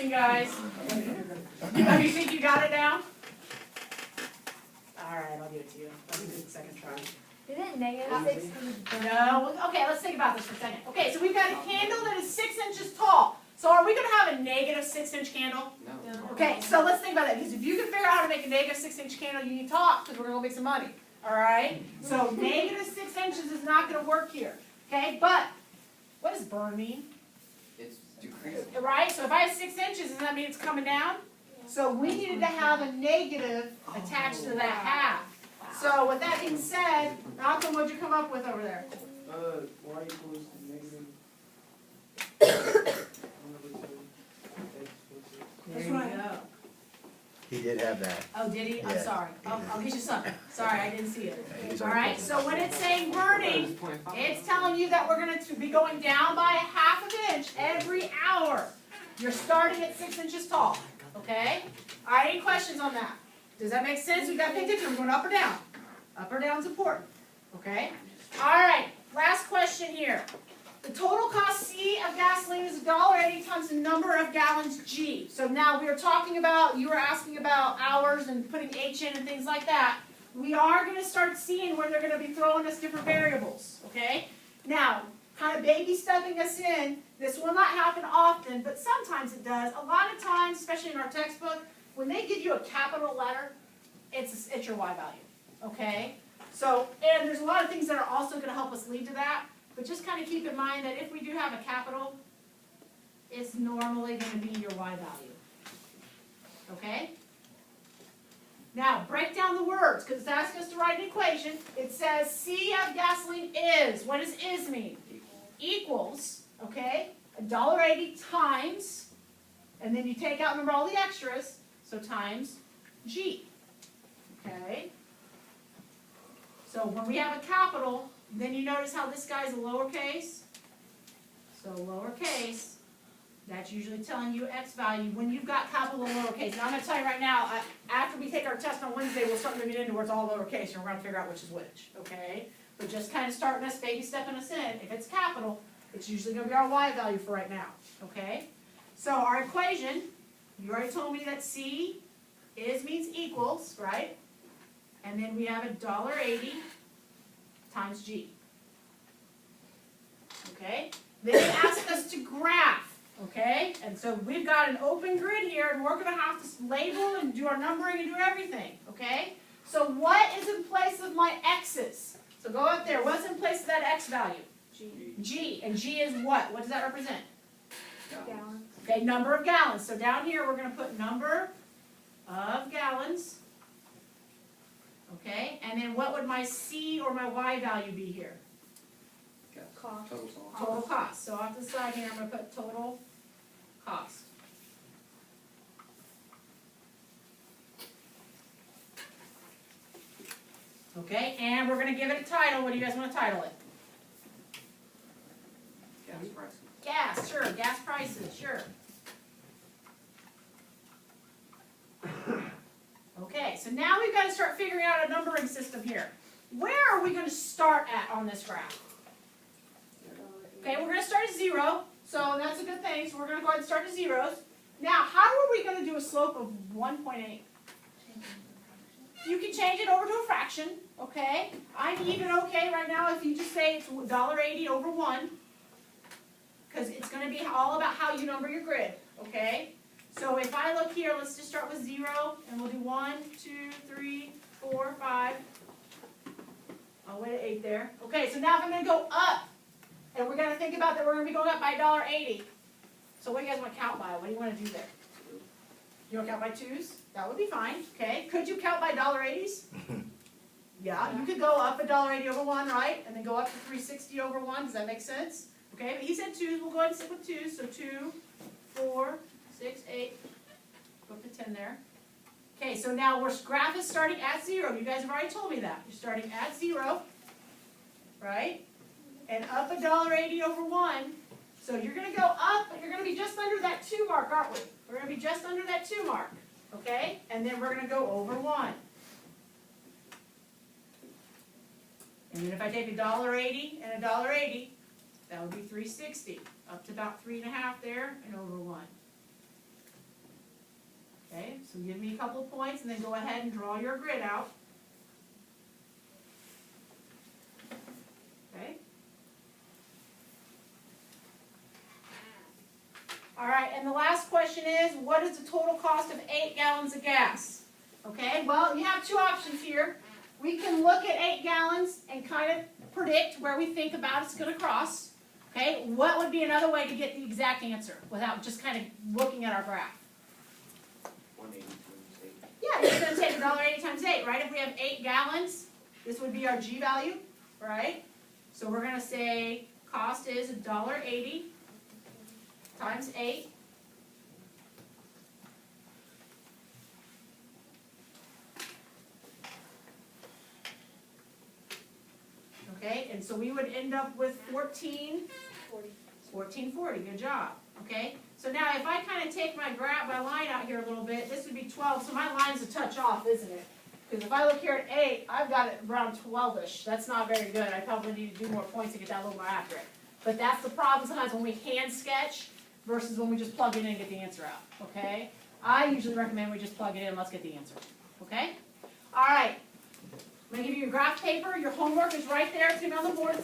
guessing, guys. You think you got it now? All right, I'll give it to you. I'll give it the second try. Is it negative 600? No. Okay, let's think about this for a second. Okay, so we've got a candle that is 6 inches tall. So are we going to have a negative 6-inch candle? No. Okay, so let's think about that. Because if you can figure out how to make a negative 6-inch candle, you need to talk because we're going to go make some money. All right? So negative 6 inches is not going to work here. Okay, but what does burn mean? It's decreasing. Right? So if I have 6 inches, does that mean it's coming down? So we needed to have a negative attached to that half. So with that being said, Malcolm, what'd you come up with over there? Y equals negative. There you go. He did have that. Oh, did he? I'm Yeah. sorry. Oh, I'll get you some. Sorry, I didn't see it. He's All on right, board. so when it's saying burning, it's telling you that we're going to be going down by a half of an inch every hour. You're starting at 6 inches tall, okay? All right, any questions on that? Does that make sense? We've got to pay attention. We're going up or down. Up or down is important, okay? All right, last question here. The total cost C of gasoline is $1.80 times the number of gallons G. So now we were talking about, you were asking about hours and putting H in and things like that. We are going to start seeing where they're going to be throwing us different variables, okay? Now, kind of baby stepping us in, this will not happen often, but sometimes it does. A lot of times, especially in our textbook, when they give you a capital letter, it's your Y value, okay? So, and there's a lot of things that are also going to help us lead to that. But just kind of keep in mind that if we do have a capital, it's normally going to be your Y value. Okay? Now, break down the words, because it's asking us to write an equation. It says C of gasoline is. What does is mean? Equals, okay, $1.80 times, and then you take out, remember all the extras, so times G. Okay? So when we have a capital, then you notice how this guy's a lowercase. So lowercase, that's usually telling you X value when you've got capital and lowercase. Now I'm going to tell you right now, after we take our test on Wednesday, we'll start moving into where it's all lowercase, and we're going to figure out which is which, okay? But just kind of starting us, baby stepping us in. If it's capital, it's usually going to be our Y value for right now, okay? So our equation, you already told me that C is means equals, right? And then we have $1.80 times G. Okay? Then it asks us to graph. Okay? And so we've got an open grid here, and we're going to have to label and do our numbering and do everything. Okay? So what is in place of my x's? So go up there. What's in place of that x value? G. G. And G is what? What does that represent? Gallons. Okay, number of gallons. So down here we're going to put number of gallons. Okay, and then what would my C or my Y value be here? Cost. Total cost. Total cost. So off the side here, I'm going to put total cost. Okay, and we're going to give it a title. What do you guys want to title it? Gas prices. Gas, sure. Gas prices, sure. Okay, so now we've got to start figuring out a numbering system here. Where are we going to start at on this graph? Okay, we're going to start at 0, so that's a good thing. So we're going to go ahead and start at zeros. Now, how are we going to do a slope of 1.8? You can change it over to a fraction, okay? I'm even okay right now if you just say it's $1.80 over 1, because it's going to be all about how you number your grid, okay? So if I look here, let's just start with 0, and we'll do 1, 2, 3, 4, 5. I'll wait at 8 there. Okay, so now if I'm going to go up, and we're going to think about that we're going to be going up by $1.80. So what do you guys want to count by? What do you want to do there? You want to count by 2s? That would be fine, okay? Could you count by $80s? Yeah, you could go up $1.80 over 1, right? And then go up to 360 over 1. Does that make sense? Okay, but he said 2s. We'll go ahead and stick with 2s. So 2, 4, 6, 8. Go up to 10 there. Okay, so now our graph is starting at 0. You guys have already told me that. You're starting at 0, right? And up $1.80 over 1. So you're going to go up, and you're going to be just under that 2 mark, aren't we? We're going to be just under that 2 mark, okay? And then we're going to go over 1. And then if I take $1.80 and $1.80, that would be $3.60, up to about 3.5 there, and over 1. So give me a couple of points and then go ahead and draw your grid out. Okay? All right, and the last question is, what is the total cost of 8 gallons of gas? Okay, well, you have two options here. We can look at 8 gallons and kind of predict where we think about it's going to cross. Okay, what would be another way to get the exact answer without just kind of looking at our graph? 180 times 8. Yeah, you're going to take $1.80 times 8, right? If we have 8 gallons, this would be our G value, right? So we're going to say cost is $1.80 times 8. Okay, and so we would end up with 1440, good job, okay? So now if I kind of take my line out here a little bit, this would be 12, so my line's a touch off, isn't it? Because if I look here at 8, I've got it around 12-ish, that's not very good, I probably need to do more points to get that a little more accurate. But that's the problem sometimes when we hand sketch versus when we just plug it in and get the answer out, okay? I usually recommend we just plug it in, let's get the answer, okay? All right. I'm going to give you your graph paper. Your homework is right there. It's going to be on the board.